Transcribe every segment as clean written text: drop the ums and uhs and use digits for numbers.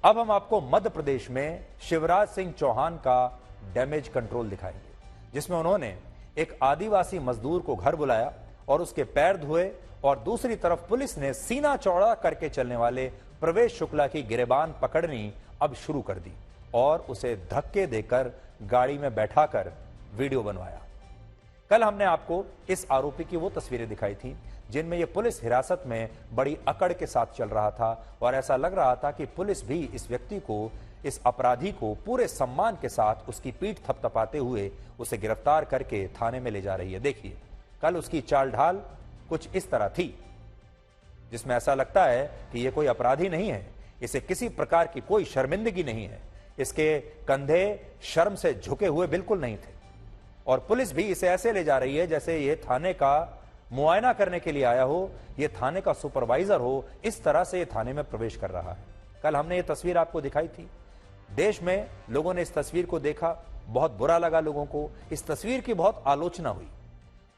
अब हम आपको मध्य प्रदेश में शिवराज सिंह चौहान का डैमेज कंट्रोल दिखाएंगे, जिसमें उन्होंने एक आदिवासी मजदूर को घर बुलाया और उसके पैर धोए और दूसरी तरफ पुलिस ने सीना चौड़ा करके चलने वाले प्रवेश शुक्ला की गिरेबान पकड़नी अब शुरू कर दी और उसे धक्के देकर गाड़ी में बैठाकर वीडियो बनवाया। कल हमने आपको इस आरोपी की वो तस्वीरें दिखाई थी जिनमें यह पुलिस हिरासत में बड़ी अकड़ के साथ चल रहा था और ऐसा लग रहा था कि पुलिस भी इस व्यक्ति को, इस अपराधी को पूरे सम्मान के साथ उसकी पीठ थपथपाते हुए उसे गिरफ्तार करके थाने में ले जा रही है। देखिए, कल उसकी चाल ढाल कुछ इस तरह थी जिसमें ऐसा लगता है कि यह कोई अपराधी नहीं है, इसे किसी प्रकार की कोई शर्मिंदगी नहीं है, इसके कंधे शर्म से झुके हुए बिल्कुल नहीं थे और पुलिस भी इसे ऐसे ले जा रही है जैसे ये थाने का मुआयना करने के लिए आया हो, ये थाने का सुपरवाइजर हो। इस तरह से ये थाने में प्रवेश कर रहा है। कल हमने ये तस्वीर आपको दिखाई थी, देश में लोगों ने इस तस्वीर को देखा, बहुत बुरा लगा लोगों को, इस तस्वीर की बहुत आलोचना हुई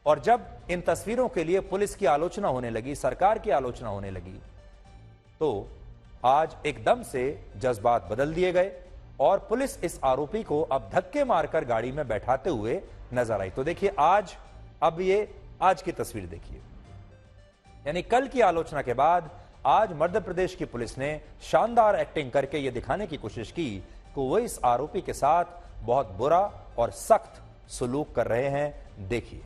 और जब इन तस्वीरों के लिए पुलिस की आलोचना होने लगी, सरकार की आलोचना होने लगी, तो आज एकदम से जज्बात बदल दिए गए और पुलिस इस आरोपी को अब धक्के मारकर गाड़ी में बैठाते हुए नजर आई। तो देखिए, आज की तस्वीर देखिए, यानी कल की आलोचना के बाद आज मध्य प्रदेश की पुलिस ने शानदार एक्टिंग करके यह दिखाने की कोशिश की कि वो इस आरोपी के साथ बहुत बुरा और सख्त सलूक कर रहे हैं। देखिए,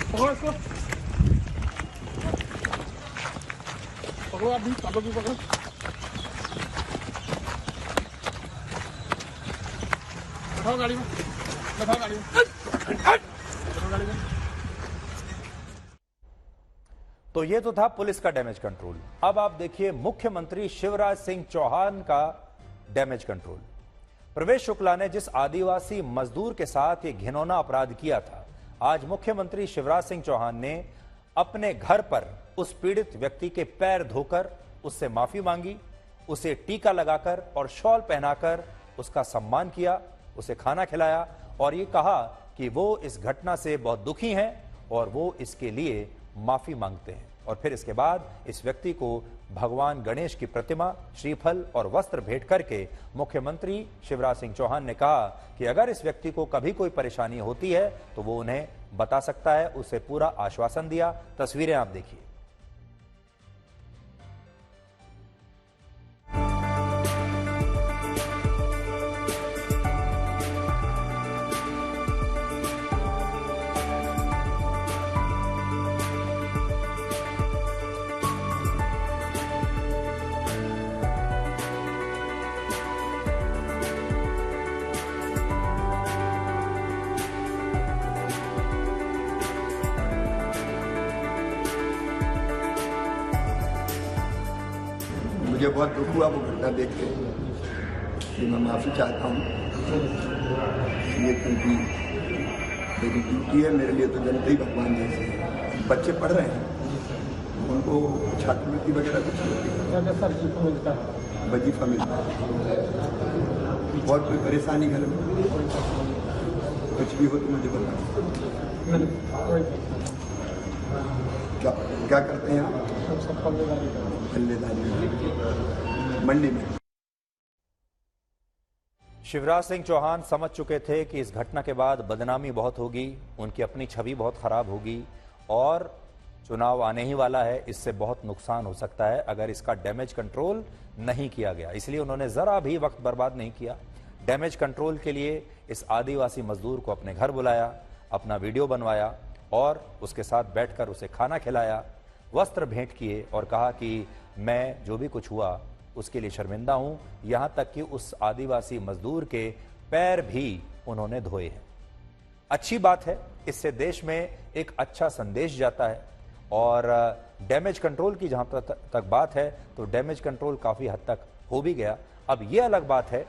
पकड़ो इसको, पकड़ो, आप भी पकड़ो, पकड़ो, बैठाओ गाड़ी में, बैठाओ गाड़ी में, बैठाओ गाड़ी में। तो ये तो था पुलिस का डैमेज कंट्रोल। अब आप देखिए मुख्यमंत्री शिवराज सिंह चौहान का डैमेज कंट्रोल। प्रवेश शुक्ला ने जिस आदिवासी मजदूर के साथ ये घिनौना अपराध किया था, आज मुख्यमंत्री शिवराज सिंह चौहान ने अपने घर पर उस पीड़ित व्यक्ति के पैर धोकर उससे माफी मांगी, उसे टीका लगाकर और शॉल पहनाकर उसका सम्मान किया, उसे खाना खिलाया और ये कहा कि वो इस घटना से बहुत दुखी हैं और वो इसके लिए माफी मांगते हैं। और फिर इसके बाद इस व्यक्ति को भगवान गणेश की प्रतिमा, श्रीफल और वस्त्र भेंट करके मुख्यमंत्री शिवराज सिंह चौहान ने कहा कि अगर इस व्यक्ति को कभी कोई परेशानी होती है तो वो उन्हें बता सकता है। उसे पूरा आश्वासन दिया। तस्वीरें आप देखिए। मुझे बहुत दुख हुआ वो घटना देख के, कि मैं माफ़ी चाहता हूँ। ये क्योंकि मेरी ड्यूटी है, मेरे लिए तो जनता ही भगवान जैसे है। बच्चे पढ़ रहे हैं, उनको छात्रवृत्ति वगैरह कुछ मिलता है, वजीफा मिलता है। बहुत कोई परेशानी घर में, कुछ भी हो तो मुझे बताओ। क्या करते हैं आप? मंडी में। शिवराज सिंह चौहान समझ चुके थे कि इस घटना के बाद बदनामी बहुत होगी, उनकी अपनी छवि बहुत खराब होगी और चुनाव आने ही वाला है, इससे बहुत नुकसान हो सकता है अगर इसका डैमेज कंट्रोल नहीं किया गया। इसलिए उन्होंने जरा भी वक्त बर्बाद नहीं किया। डैमेज कंट्रोल के लिए इस आदिवासी मजदूर को अपने घर बुलाया, अपना वीडियो बनवाया और उसके साथ बैठकर उसे खाना खिलाया, वस्त्र भेंट किए और कहा कि मैं जो भी कुछ हुआ उसके लिए शर्मिंदा हूं। यहां तक कि उस आदिवासी मजदूर के पैर भी उन्होंने धोए हैं। अच्छी बात है, इससे देश में एक अच्छा संदेश जाता है। और डैमेज कंट्रोल की जहां तक बात है तो डैमेज कंट्रोल काफी हद तक हो भी गया। अब यह अलग बात है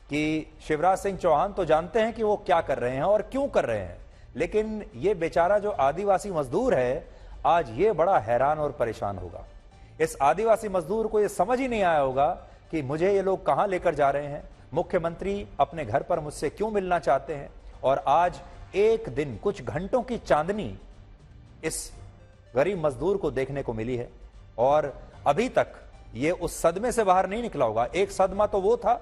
कि शिवराज सिंह चौहान तो जानते हैं कि वो क्या कर रहे हैं और क्यों कर रहे हैं, लेकिन ये बेचारा जो आदिवासी मजदूर है, आज ये बड़ा हैरान और परेशान होगा। इस आदिवासी मजदूर को ये समझ ही नहीं आया होगा कि मुझे ये लोग कहां लेकर जा रहे हैं, मुख्यमंत्री अपने घर पर मुझसे क्यों मिलना चाहते हैं। और आज एक दिन, कुछ घंटों की चांदनी इस गरीब मजदूर को देखने को मिली है और अभी तक ये उस सदमे से बाहर नहीं निकला होगा। एक सदमा तो वो था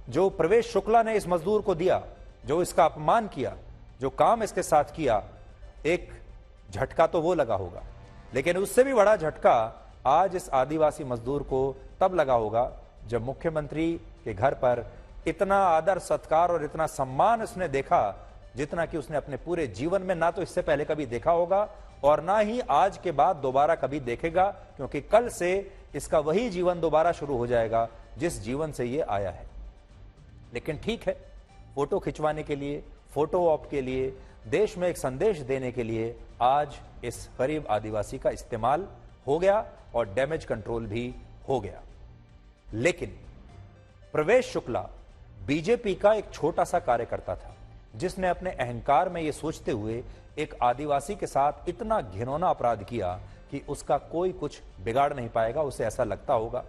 जो प्रवेश शुक्ला ने इस मजदूर को दिया, जो इसका अपमान किया, जो काम इसके साथ किया, एक झटका तो वो लगा होगा। लेकिन उससे भी बड़ा झटका आज इस आदिवासी मजदूर को तब लगा होगा जब मुख्यमंत्री के घर पर इतना आदर सत्कार और इतना सम्मान उसने देखा जितना कि उसने अपने पूरे जीवन में ना तो इससे पहले कभी देखा होगा और ना ही आज के बाद दोबारा कभी देखेगा, क्योंकि कल से इसका वही जीवन दोबारा शुरू हो जाएगा जिस जीवन से ये आया है। लेकिन ठीक है, फोटो खिंचवाने के लिए, फोटो ऑप के लिए, देश में एक संदेश देने के लिए आज इस गरीब आदिवासी का इस्तेमाल हो गया और डैमेज कंट्रोल भी हो गया। लेकिन प्रवेश शुक्ला बीजेपी का एक छोटा सा कार्यकर्ता था जिसने अपने अहंकार में यह सोचते हुए एक आदिवासी के साथ इतना घिनौना अपराध किया कि उसका कोई कुछ बिगाड़ नहीं पाएगा। उसे ऐसा लगता होगा,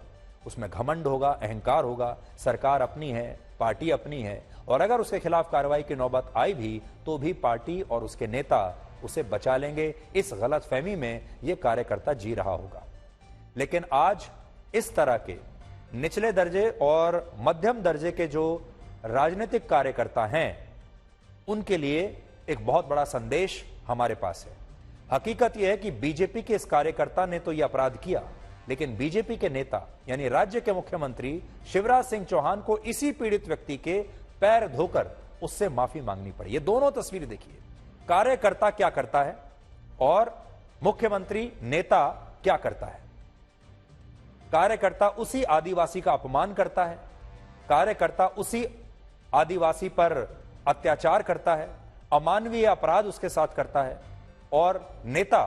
उसमें घमंड होगा, अहंकार होगा, सरकार अपनी है, पार्टी अपनी है और अगर उसके खिलाफ कार्रवाई की नौबत आई भी तो भी पार्टी और उसके नेता उसे बचा लेंगे। इस गलतफहमी में यह कार्यकर्ता जी रहा होगा। लेकिन आज इस तरह के निचले दर्जे और मध्यम दर्जे के जो राजनीतिक कार्यकर्ता हैं, उनके लिए एक बहुत बड़ा संदेश हमारे पास है। हकीकत यह है कि बीजेपी के इस कार्यकर्ता ने तो यह अपराध किया, लेकिन बीजेपी के नेता यानी राज्य के मुख्यमंत्री शिवराज सिंह चौहान को इसी पीड़ित व्यक्ति के पैर धोकर उससे माफी मांगनी पड़ी। ये दोनों तस्वीर देखिए, कार्यकर्ता क्या करता है और मुख्यमंत्री नेता क्या करता है। कार्यकर्ता उसी आदिवासी का अपमान करता है, कार्यकर्ता उसी आदिवासी पर अत्याचार करता है, अमानवीय अपराध उसके साथ करता है और नेता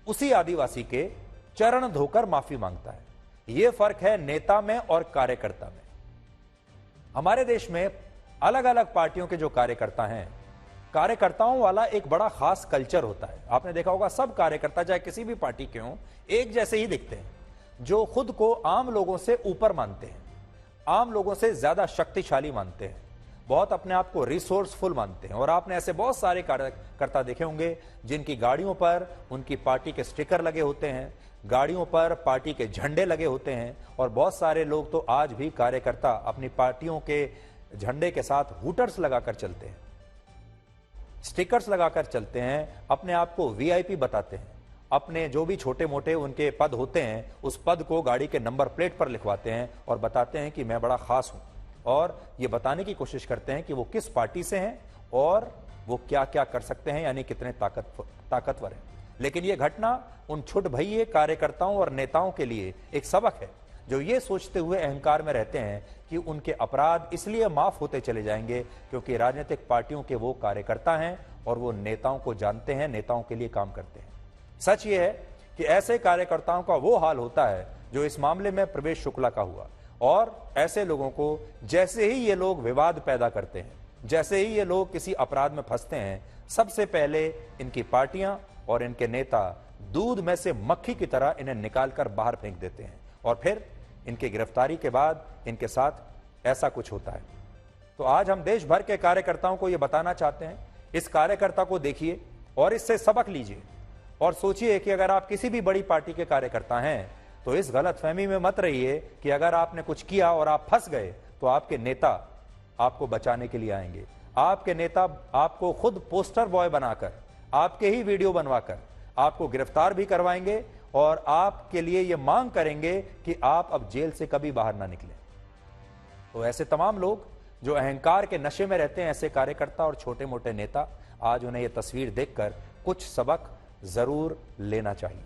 उसी आदिवासी के चरण धोकर माफी मांगता है। यह फर्क है नेता में और कार्यकर्ता में। हमारे देश में अलग अलग पार्टियों के जो कार्यकर्ता हैं, कार्यकर्ताओं वाला एक बड़ा खास कल्चर होता है। आपने देखा होगा सब कार्यकर्ता चाहे किसी भी पार्टी के हों एक जैसे ही दिखते हैं, जो खुद को आम लोगों से ऊपर मानते हैं, आम लोगों से ज्यादा शक्तिशाली मानते हैं, बहुत अपने आप को रिसोर्सफुल मानते हैं। और आपने ऐसे बहुत सारे कार्यकर्ता देखे होंगे जिनकी गाड़ियों पर उनकी पार्टी के स्टिकर लगे होते हैं, गाड़ियों पर पार्टी के झंडे लगे होते हैं और बहुत सारे लोग तो आज भी कार्यकर्ता अपनी पार्टियों के झंडे के साथ हुटर्स लगाकर चलते हैं, स्टिकर्स लगाकर चलते हैं, अपने आप को वीआईपी बताते हैं, अपने जो भी छोटे मोटे उनके पद होते हैं उस पद को गाड़ी के नंबर प्लेट पर लिखवाते हैं और बताते हैं कि मैं बड़ा खास हूं और ये बताने की कोशिश करते हैं कि वो किस पार्टी से हैं और वो क्या क्या कर सकते हैं, यानी कितने ताकतवर हैं। लेकिन ये घटना उन छुट भइये कार्यकर्ताओं और नेताओं के लिए एक सबक है जो ये सोचते हुए अहंकार में रहते हैं कि उनके अपराध इसलिए माफ होते चले जाएंगे क्योंकि राजनीतिक पार्टियों के वो कार्यकर्ता हैं और वो नेताओं को जानते हैं, नेताओं के लिए काम करते हैं। सच ये है कि ऐसे कार्यकर्ताओं का वो हाल होता है जो इस मामले में प्रवेश शुक्ला का हुआ। और ऐसे लोगों को जैसे ही ये लोग विवाद पैदा करते हैं, जैसे ही ये लोग किसी अपराध में फंसते हैं, सबसे पहले इनकी पार्टियां और इनके नेता दूध में से मक्खी की तरह इन्हें निकालकर बाहर फेंक देते हैं और फिर इनकी गिरफ्तारी के बाद इनके साथ ऐसा कुछ होता है। तो आज हम देश भर के कार्यकर्ताओं को यह बताना चाहते हैं, इस कार्यकर्ता को देखिए और इससे सबक लीजिए और सोचिए कि अगर आप किसी भी बड़ी पार्टी के कार्यकर्ता हैं तो इस गलतफहमी में मत रहिए कि अगर आपने कुछ किया और आप फंस गए तो आपके नेता आपको बचाने के लिए आएंगे। आपके नेता आपको खुद पोस्टर बॉय बनाकर, आपके ही वीडियो बनवाकर आपको गिरफ्तार भी करवाएंगे और आपके लिए यह मांग करेंगे कि आप अब जेल से कभी बाहर ना निकलें। तो ऐसे तमाम लोग जो अहंकार के नशे में रहते हैं, ऐसे कार्यकर्ता और छोटे मोटे नेता, आज उन्हें यह तस्वीर देखकर कुछ सबक जरूर लेना चाहिए।